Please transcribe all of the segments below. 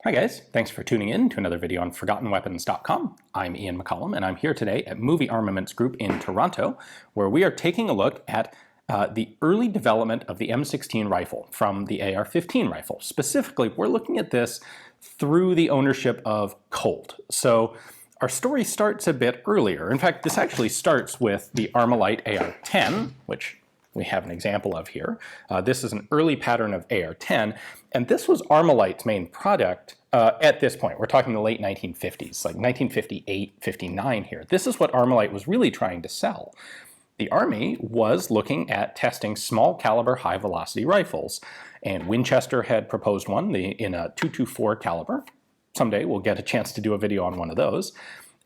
Hi guys, thanks for tuning in to another video on ForgottenWeapons.com. I'm Ian McCollum and I'm here today at Movie Armaments Group in Toronto, where we are taking a look at the early development of the M16 rifle from the AR-15 rifle. Specifically, we're looking at this through the ownership of Colt. So our story starts a bit earlier. In fact, this actually starts with the Armalite AR-10, which we have an example of here. This is an early pattern of AR-10, and this was Armalite's main product at this point. We're talking the late 1950s, like 1958, 59 here. This is what Armalite was really trying to sell. The Army was looking at testing small caliber, high velocity rifles, and Winchester had proposed one in a .224 caliber. Someday we'll get a chance to do a video on one of those.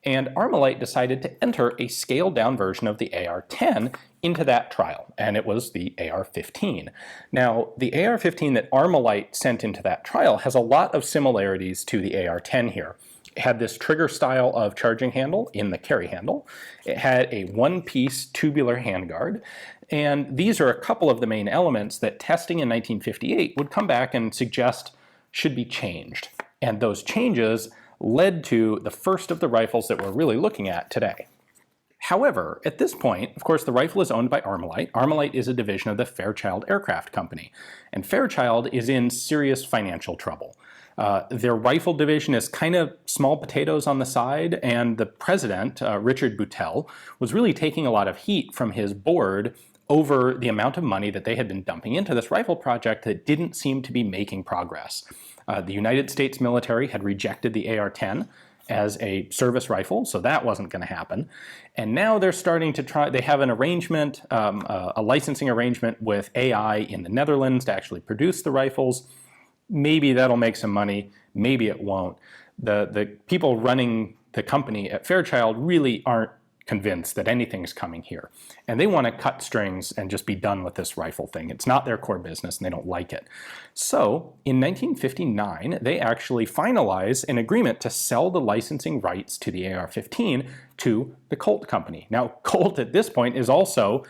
And Armalite decided to enter a scaled down version of the AR-10 into that trial, and it was the AR-15. Now, the AR-15 that Armalite sent into that trial has a lot of similarities to the AR-10 here. It had this trigger style of charging handle in the carry handle. It had a one-piece tubular handguard, and these are a couple of the main elements that testing in 1958 would come back and suggest should be changed. And those changes led to the first of the rifles that we're really looking at today. However, at this point, of course, the rifle is owned by Armalite. Armalite is a division of the Fairchild Aircraft Company, and Fairchild is in serious financial trouble. Their rifle division is kind of small potatoes on the side, and the president, Richard Boutelle, was really taking a lot of heat from his board over the amount of money that they had been dumping into this rifle project that didn't seem to be making progress. The United States military had rejected the AR-10 as a service rifle, so that wasn't going to happen. And now they're starting to try, they have an arrangement, a licensing arrangement with AI in the Netherlands to actually produce the rifles. Maybe that'll make some money, maybe it won't. The people running the company at Fairchild really aren't convinced that anything's coming here. And they want to cut strings and just be done with this rifle thing. It's not their core business and they don't like it. So in 1959, they actually finalize an agreement to sell the licensing rights to the AR-15 to the Colt company. Now, Colt at this point is also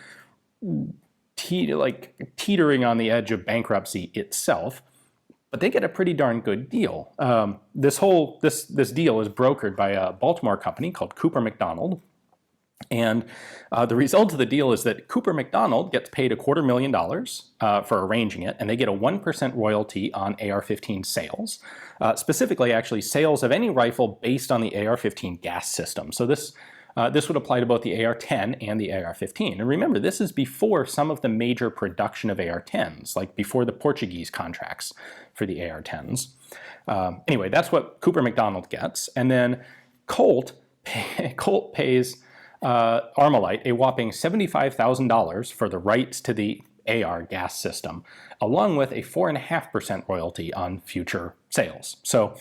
teetering on the edge of bankruptcy itself, but they get a pretty darn good deal. This deal is brokered by a Baltimore company called Cooper McDonald. And the result of the deal is that Cooper McDonald gets paid $250,000 for arranging it, and they get a 1% royalty on AR-15 sales, specifically actually sales of any rifle based on the AR-15 gas system. So this would apply to both the AR-10 and the AR-15. And remember, this is before some of the major production of AR-10s, like before the Portuguese contracts for the AR-10s. Anyway, that's what Cooper McDonald gets. And then Colt pays Armalite a whopping $75,000 for the rights to the AR gas system, along with a 4.5% royalty on future sales. So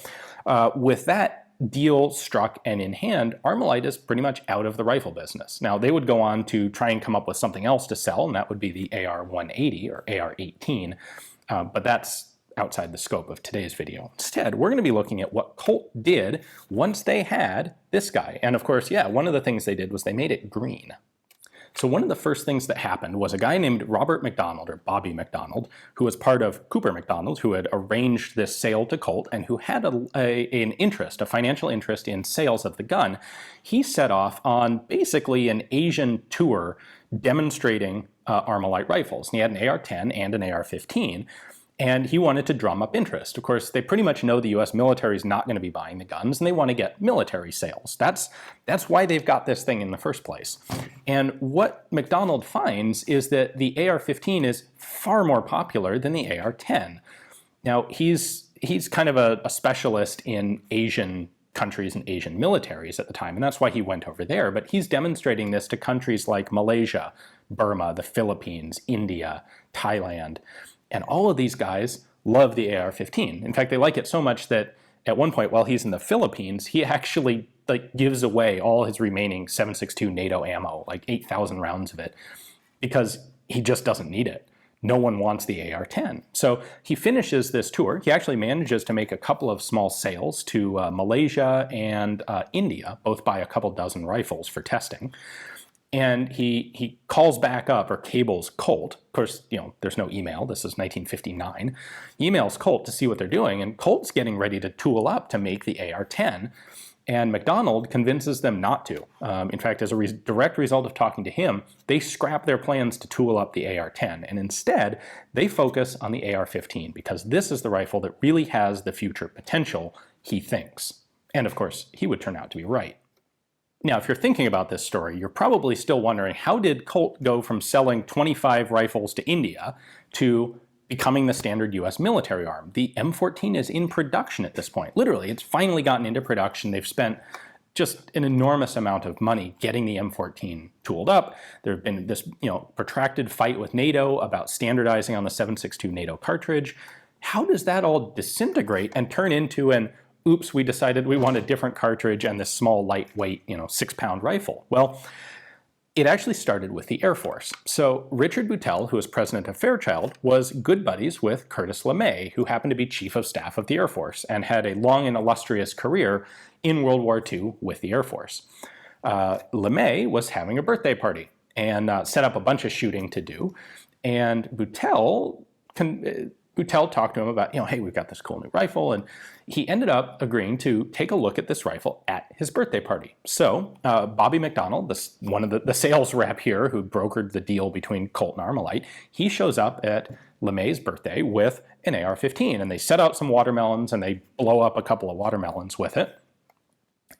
with that deal struck and in hand, Armalite is pretty much out of the rifle business. Now, they would go on to try and come up with something else to sell, and that would be the AR-180 or AR-18, but that's outside the scope of today's video. Instead, we're going to be looking at what Colt did once they had this guy. And of course, yeah, one of the things they did was they made it green. So one of the first things that happened was a guy named Robert McDonald, or Bobby McDonald, who was part of Cooper McDonald, who had arranged this sale to Colt and who had a financial interest in sales of the gun. He set off on basically an Asian tour demonstrating Armalite rifles. And he had an AR-10 and an AR-15. And he wanted to drum up interest. Of course, they pretty much know the US military is not going to be buying the guns, and they want to get military sales. That's why they've got this thing in the first place. And what McDonald finds is that the AR-15 is far more popular than the AR-10. Now, he's kind of a specialist in Asian countries and Asian militaries at the time, and that's why he went over there. But he's demonstrating this to countries like Malaysia, Burma, the Philippines, India, Thailand. And all of these guys love the AR-15. In fact, they like it so much that at one point while he's in the Philippines, he actually gives away all his remaining 7.62 NATO ammo, like 8,000 rounds of it, because he just doesn't need it. No one wants the AR-10. So he finishes this tour. He actually manages to make a couple of small sales to Malaysia and India, both buy a couple dozen rifles for testing. And he calls back up, or cables Colt. Of course, there's no email. This is 1959. Emails Colt to see what they're doing, and Colt's getting ready to tool up to make the AR-10. And McDonald convinces them not to. In fact, as a direct result of talking to him, they scrap their plans to tool up the AR-10. And instead, they focus on the AR-15, because this is the rifle that really has the future potential, he thinks. And of course, he would turn out to be right. Now, if you're thinking about this story, you're probably still wondering, how did Colt go from selling 25 rifles to India to becoming the standard US military arm? The M14 is in production at this point. Literally, it's finally gotten into production. They've spent just an enormous amount of money getting the M14 tooled up. There have been this protracted fight with NATO about standardizing on the 7.62 NATO cartridge. How does that all disintegrate and turn into an oops, we decided we want a different cartridge and this small, lightweight, 6-pound rifle? Well, it actually started with the Air Force. So Richard Boutelle, who was president of Fairchild, was good buddies with Curtis LeMay, who happened to be chief of staff of the Air Force and had a long and illustrious career in World War II with the Air Force. LeMay was having a birthday party and set up a bunch of shooting to do. And Boutelle talked to him about, hey, we've got this cool new rifle, and he ended up agreeing to take a look at this rifle at his birthday party. So Bobby McDonald, one of the sales rep here who brokered the deal between Colt and Armalite, he shows up at LeMay's birthday with an AR-15, and they set out some watermelons, and they blow up a couple of watermelons with it.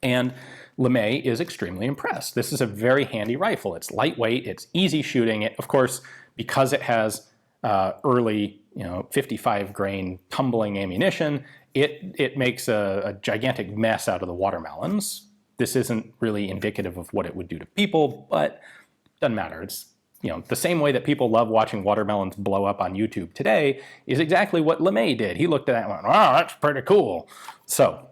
And LeMay is extremely impressed. This is a very handy rifle. It's lightweight, it's easy shooting. Of course, because it has early 55 grain tumbling ammunition, it makes a gigantic mess out of the watermelons. This isn't really indicative of what it would do to people, but doesn't matter. It's the same way that people love watching watermelons blow up on YouTube today is exactly what LeMay did. He looked at that and went, wow, that's pretty cool. So,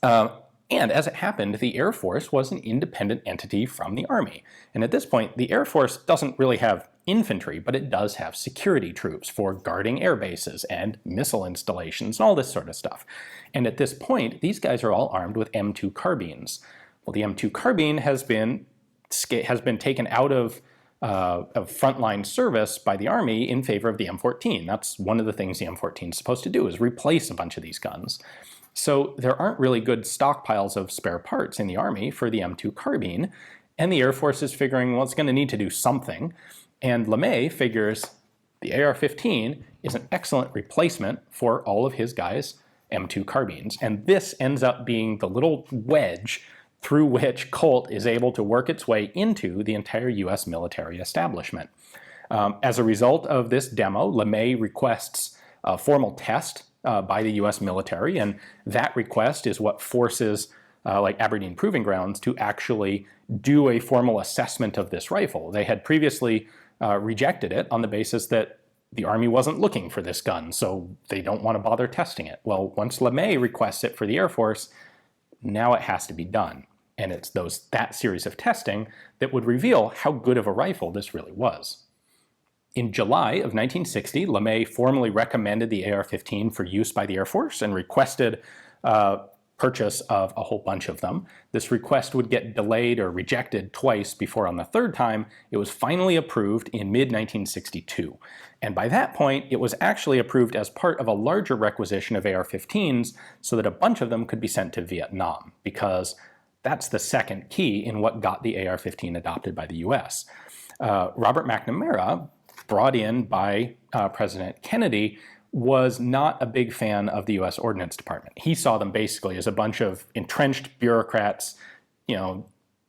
and as it happened, the Air Force was an independent entity from the Army. And at this point, the Air Force doesn't really have infantry, but it does have security troops for guarding air bases and missile installations and all this sort of stuff. And at this point, these guys are all armed with M2 carbines. Well, the M2 carbine has been taken out of frontline service by the Army in favor of the M14. That's one of the things the M14 is supposed to do, is replace a bunch of these guns. So there aren't really good stockpiles of spare parts in the Army for the M2 carbine, and the Air Force is figuring, well, it's going to need to do something. And LeMay figures the AR-15 is an excellent replacement for all of his guys' M2 carbines. And this ends up being the little wedge through which Colt is able to work its way into the entire US military establishment. As a result of this demo, LeMay requests a formal test by the US military, and that request is what forces like Aberdeen Proving Grounds to actually do a formal assessment of this rifle. They had previously rejected it on the basis that the Army wasn't looking for this gun, so they don't want to bother testing it. Well, once LeMay requests it for the Air Force, now it has to be done. And it's that series of testing that would reveal how good of a rifle this really was. In July of 1960, LeMay formally recommended the AR-15 for use by the Air Force and requested purchase of a whole bunch of them. This request would get delayed or rejected twice before on the third time it was finally approved in mid-1962. And by that point, it was actually approved as part of a larger requisition of AR-15s so that a bunch of them could be sent to Vietnam, because that's the second key in what got the AR-15 adopted by the US. Robert McNamara, brought in by President Kennedy, was not a big fan of the US Ordnance Department. He saw them basically as a bunch of entrenched bureaucrats,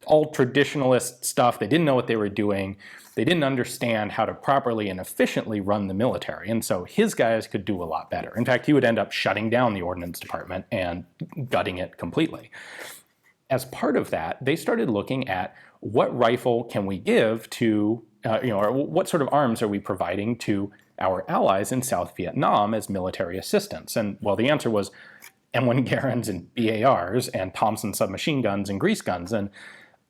all traditionalist stuff. They didn't know what they were doing. They didn't understand how to properly and efficiently run the military. And so his guys could do a lot better. In fact, he would end up shutting down the Ordnance Department and gutting it completely. As part of that, they started looking at what rifle can we give to, or what sort of arms are we providing to our allies in South Vietnam as military assistance? And well, the answer was M1 Garands and BARs and Thompson submachine guns and grease guns, and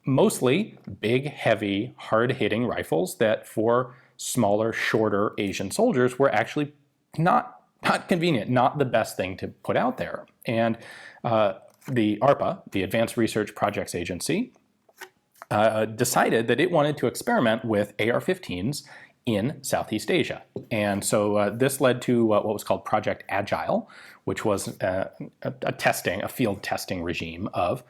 mostly big, heavy, hard-hitting rifles that for smaller, shorter Asian soldiers were actually not convenient, not the best thing to put out there. And the ARPA, the Advanced Research Projects Agency, decided that it wanted to experiment with AR-15s in Southeast Asia. And so this led to what was called Project Agile, which was a field testing regime of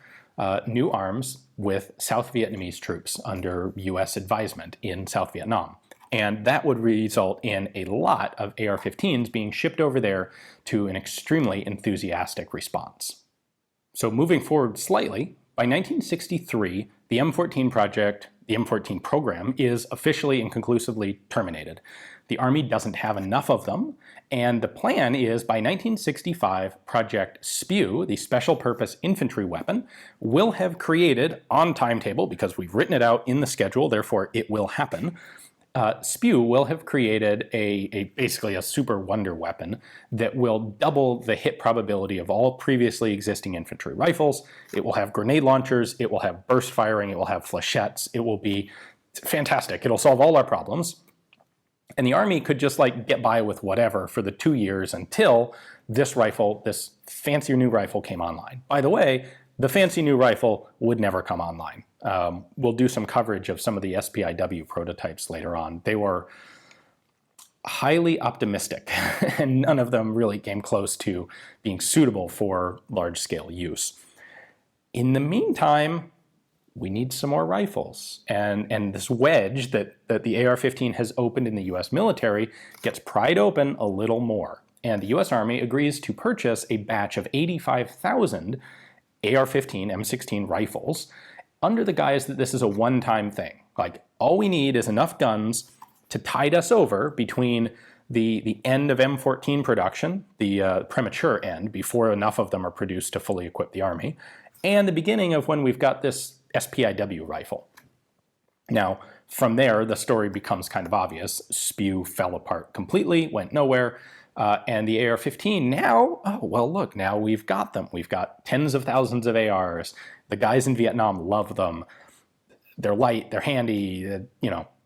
new arms with South Vietnamese troops under US advisement in South Vietnam. And that would result in a lot of AR-15s being shipped over there to an extremely enthusiastic response. So moving forward slightly, by 1963, the M14 project, the M14 program, is officially and conclusively terminated. The Army doesn't have enough of them, and the plan is by 1965, Project SPEW, the Special Purpose Infantry Weapon, will have created, on timetable, because we've written it out in the schedule, therefore it will happen, SPEW will have created basically a super wonder weapon that will double the hit probability of all previously existing infantry rifles. It will have grenade launchers, it will have burst firing, it will have flechettes, it will be fantastic. It'll solve all our problems. And the Army could just like get by with whatever for the 2 years until this rifle, this fancier new rifle, came online. By the way, the fancy new rifle would never come online. We'll do some coverage of some of the SPIW prototypes later on. They were highly optimistic, and none of them really came close to being suitable for large-scale use. In the meantime, we need some more rifles. And this wedge that the AR-15 has opened in the US military gets pried open a little more. And the US Army agrees to purchase a batch of 85,000 AR-15 M16 rifles under the guise that this is a one-time thing. Like, all we need is enough guns to tide us over between the end of M14 production, the premature end, before enough of them are produced to fully equip the Army, and the beginning of when we've got this SPIW rifle. Now, from there, the story becomes kind of obvious. SPEW fell apart completely, went nowhere. And the AR-15 now, oh, well, look, now we've got them. We've got tens of thousands of ARs. The guys in Vietnam love them. They're light, they're handy.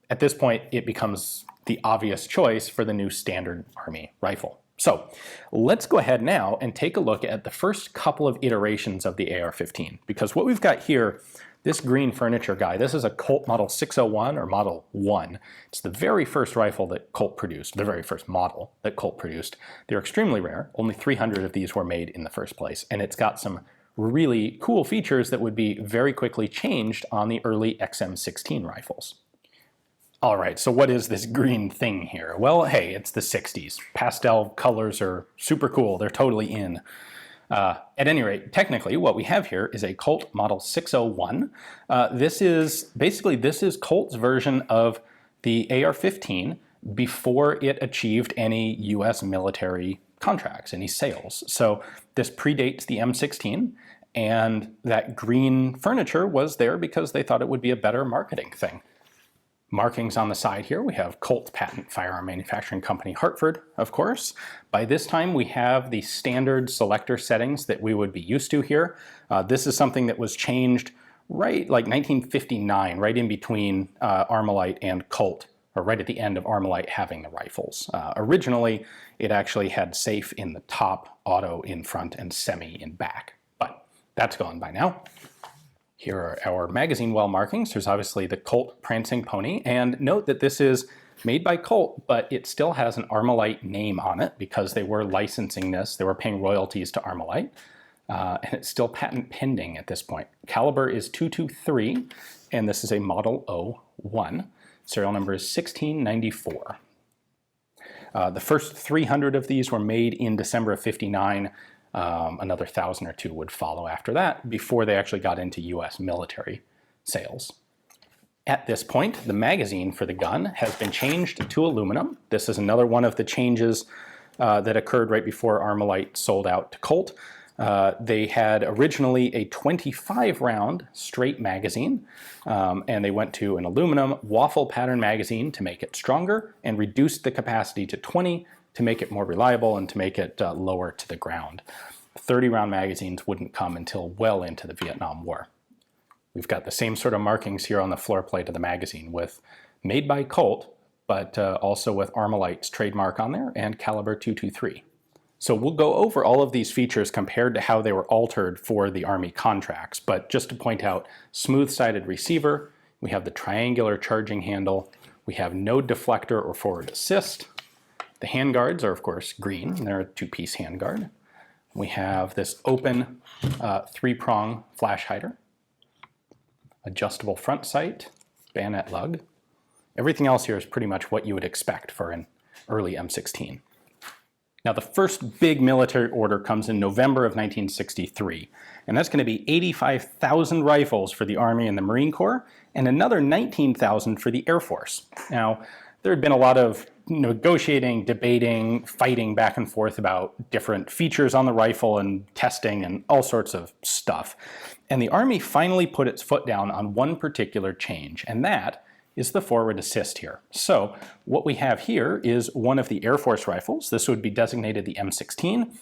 At this point, it becomes the obvious choice for the new standard Army rifle. So let's go ahead now and take a look at the first couple of iterations of the AR-15, because what we've got here, this green furniture guy, this is a Colt Model 601 or Model 1. It's the very first rifle that Colt produced, the very first model that Colt produced. They're extremely rare. Only 300 of these were made in the first place, and it's got some really cool features that would be very quickly changed on the early XM16 rifles. All right, so what is this green thing here? Well, hey, it's the 60s. Pastel colors are super cool. They're totally in. At any rate, technically, what we have here is a Colt Model 601. This is Colt's version of the AR-15 before it achieved any US military contracts, any sales. So this predates the M16, and that green furniture was there because they thought it would be a better marketing thing. Markings on the side here, we have Colt Patent Firearm Manufacturing Company, Hartford, of course. By this time, we have the standard selector settings that we would be used to here. This is something that was changed right like 1959, right in between Armalite and Colt, or right at the end of Armalite having the rifles. Originally, it actually had safe in the top, auto in front, and semi in back, but that's gone by now. Here are our magazine well markings. There's obviously the Colt Prancing Pony, and note that this is made by Colt, but it still has an Armalite name on it because they were licensing this. They were paying royalties to Armalite, and it's still patent pending at this point. Caliber is .223, and this is a Model 01. Serial number is 1694. The first 300 of these were made in December of '59. Another 1,000 or two would follow after that before they actually got into US military sales. At this point, the magazine for the gun has been changed to aluminum. This is another one of the changes that occurred right before Armalite sold out to Colt. They had originally a 25-round straight magazine, and they went to an aluminum waffle pattern magazine to make it stronger and reduced the capacity to 20 to make it more reliable and to make it lower to the ground. 30-round magazines wouldn't come until well into the Vietnam War. We've got the same sort of markings here on the floor plate of the magazine with made by Colt, but also with Armalite's trademark on there and caliber .223. So we'll go over all of these features compared to how they were altered for the Army contracts, but just to point out, smooth-sided receiver, we have the triangular charging handle, we have no deflector or forward assist. The handguards are of course green, they're a two-piece handguard. We have this open three-prong flash hider, adjustable front sight, bayonet lug. Everything else here is pretty much what you would expect for an early M16. Now the first big military order comes in November of 1963, and that's going to be 85,000 rifles for the Army and the Marine Corps, and another 19,000 for the Air Force. Now, there had been a lot of negotiating, debating, fighting back and forth about different features on the rifle and testing and all sorts of stuff. And the Army finally put its foot down on one particular change, and that is the forward assist here. So what we have here is one of the Air Force rifles. This would be designated the M16.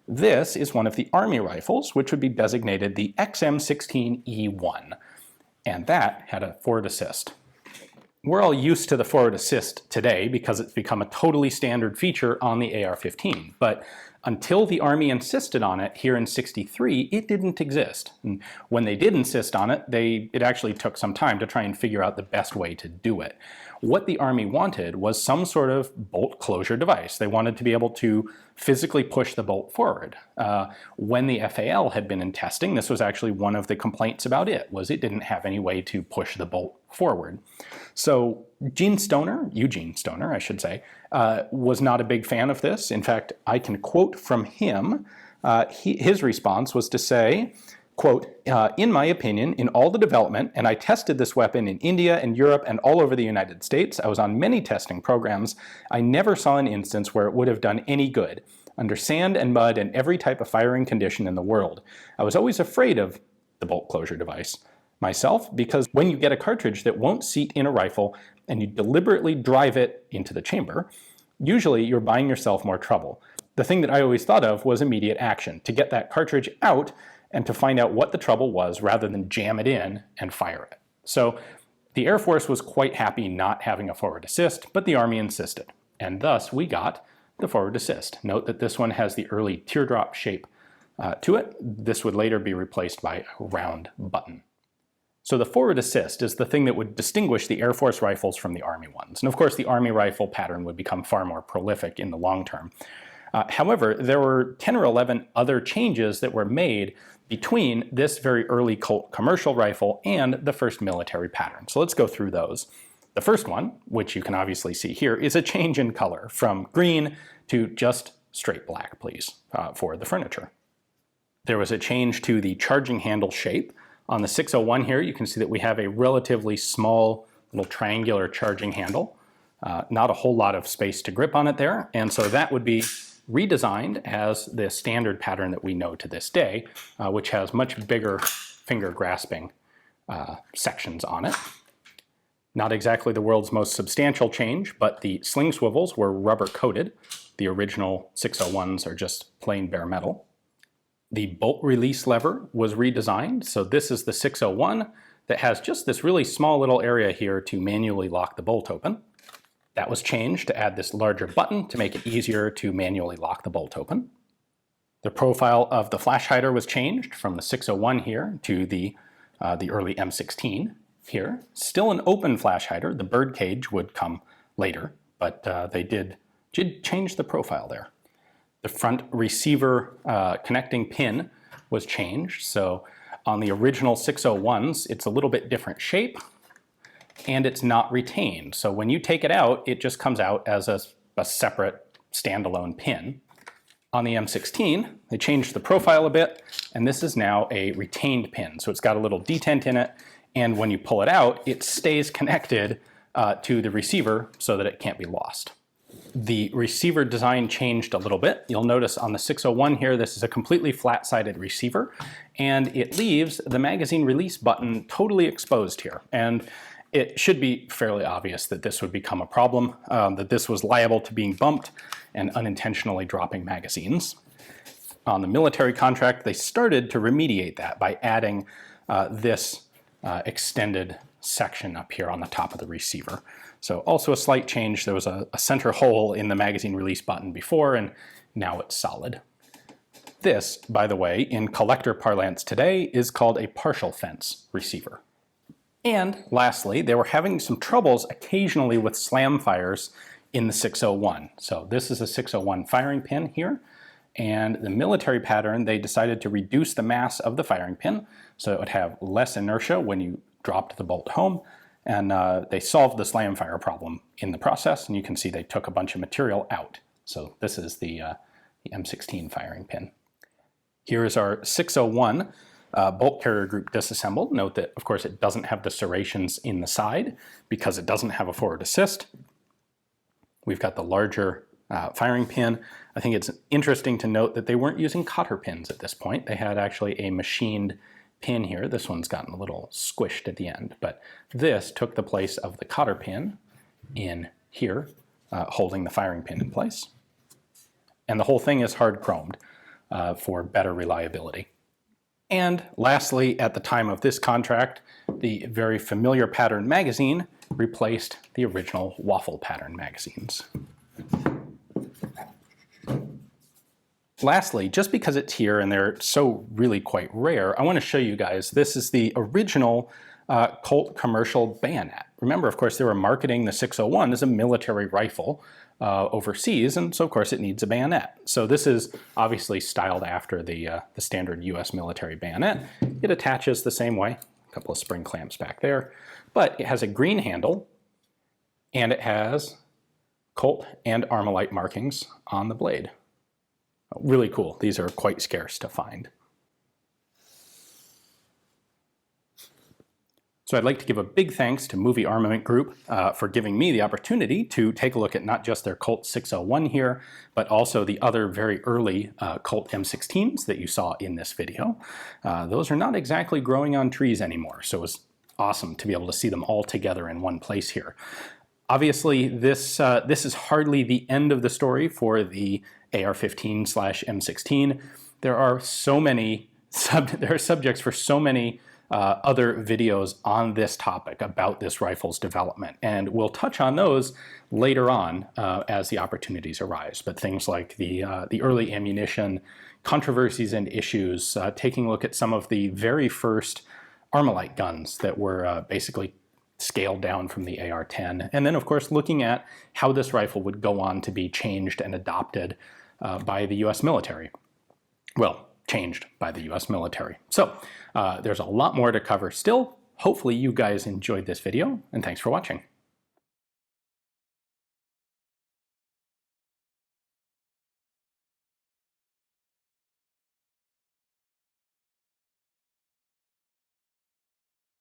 This is one of the Army rifles, which would be designated the XM16E1. And that had a forward assist. We're all used to the forward assist today because it's become a totally standard feature on the AR-15. But until the Army insisted on it here in '63, it didn't exist. And when they did insist on it, it actually took some time to try and figure out the best way to do it. What the Army wanted was some sort of bolt closure device. They wanted to be able to physically push the bolt forward. When the FAL had been in testing, this was actually one of the complaints about it, was it didn't have any way to push the bolt forward. So Eugene Stoner, I should say, was not a big fan of this. In fact, I can quote from him. His response was to say, quote, in my opinion, in all the development, and I tested this weapon in India and Europe and all over the United States, I was on many testing programs, I never saw an instance where it would have done any good, under sand and mud and every type of firing condition in the world. I was always afraid of the bolt closure device myself, because when you get a cartridge that won't seat in a rifle and you deliberately drive it into the chamber, usually you're buying yourself more trouble. The thing that I always thought of was immediate action, to get that cartridge out and to find out what the trouble was rather than jam it in and fire it. So the Air Force was quite happy not having a forward assist, but the Army insisted. And thus we got the forward assist. Note that this one has the early teardrop shape to it. This would later be replaced by a round button. So the forward assist is the thing that would distinguish the Air Force rifles from the Army ones. And of course the Army rifle pattern would become far more prolific in the long term. However, there were 10 or 11 other changes that were made between this very early Colt commercial rifle and the first military pattern. So let's go through those. The first one, which you can obviously see here, is a change in color from green to just straight black, please, for the furniture. There was a change to the charging handle shape. On the 601 here, you can see that we have a relatively small little triangular charging handle. Not a whole lot of space to grip on it there, and so that would be redesigned as the standard pattern that we know to this day, which has much bigger finger grasping sections on it. Not exactly the world's most substantial change, but the sling swivels were rubber coated. The original 601s are just plain bare metal. The bolt release lever was redesigned, so this is the 601 that has just this really small little area here to manually lock the bolt open. That was changed to add this larger button to make it easier to manually lock the bolt open. The profile of the flash hider was changed from the 601 here to the early M16 here. Still an open flash hider. The bird cage would come later, but they did change the profile there. The front receiver connecting pin was changed. So on the original 601s, it's a little bit different shape, and it's not retained. So when you take it out, it just comes out as a separate standalone pin. On the M16, they changed the profile a bit, and this is now a retained pin. So it's got a little detent in it, and when you pull it out, it stays connected to the receiver so that it can't be lost. The receiver design changed a little bit. You'll notice on the 601 here, this is a completely flat-sided receiver, and it leaves the magazine release button totally exposed here. And it should be fairly obvious that this would become a problem, that this was liable to being bumped and unintentionally dropping magazines. On the military contract, they started to remediate that by adding this extended section up here on the top of the receiver. So also a slight change. There was a center hole in the magazine release button before, and now it's solid. This, by the way, in collector parlance today, is called a partial fence receiver. And lastly, they were having some troubles occasionally with slam fires in the 601. So this is a 601 firing pin here. And the military pattern, they decided to reduce the mass of the firing pin so it would have less inertia when you dropped the bolt home. And they solved the slam fire problem in the process. And you can see they took a bunch of material out. So this is the M16 firing pin. Here is our 601 bolt carrier group disassembled. Note that, of course, it doesn't have the serrations in the side because it doesn't have a forward assist. We've got the larger firing pin. I think it's interesting to note that they weren't using cotter pins at this point. They had actually a machined pin here. This one's gotten a little squished at the end, but this took the place of the cotter pin in here, holding the firing pin in place. And the whole thing is hard chromed for better reliability. And lastly, at the time of this contract, the very familiar pattern magazine replaced the original waffle pattern magazines. Lastly, just because it's here and they're so really quite rare, I want to show you guys, this is the original Colt commercial bayonet. Remember, of course, they were marketing the 601 as a military rifle overseas, and so of course it needs a bayonet. So this is obviously styled after the standard US military bayonet. It attaches the same way, a couple of spring clamps back there, but it has a green handle and it has Colt and Armalite markings on the blade. Really cool. These are quite scarce to find. So I'd like to give a big thanks to Movie Armament Group for giving me the opportunity to take a look at not just their Colt 601 here, but also the other very early Colt M16s that you saw in this video. Those are not exactly growing on trees anymore, so it was awesome to be able to see them all together in one place here. Obviously, this is hardly the end of the story for the AR-15/M16. There are so many there are subjects for so many other videos on this topic about this rifle's development, and we'll touch on those later on as the opportunities arise. But things like the early ammunition controversies and issues, taking a look at some of the very first Armalite guns that were basically scaled down from the AR-10, and then of course looking at how this rifle would go on to be changed and adopted by the US military. Well, changed by the US military. So there's a lot more to cover still. Hopefully you guys enjoyed this video, and thanks for watching.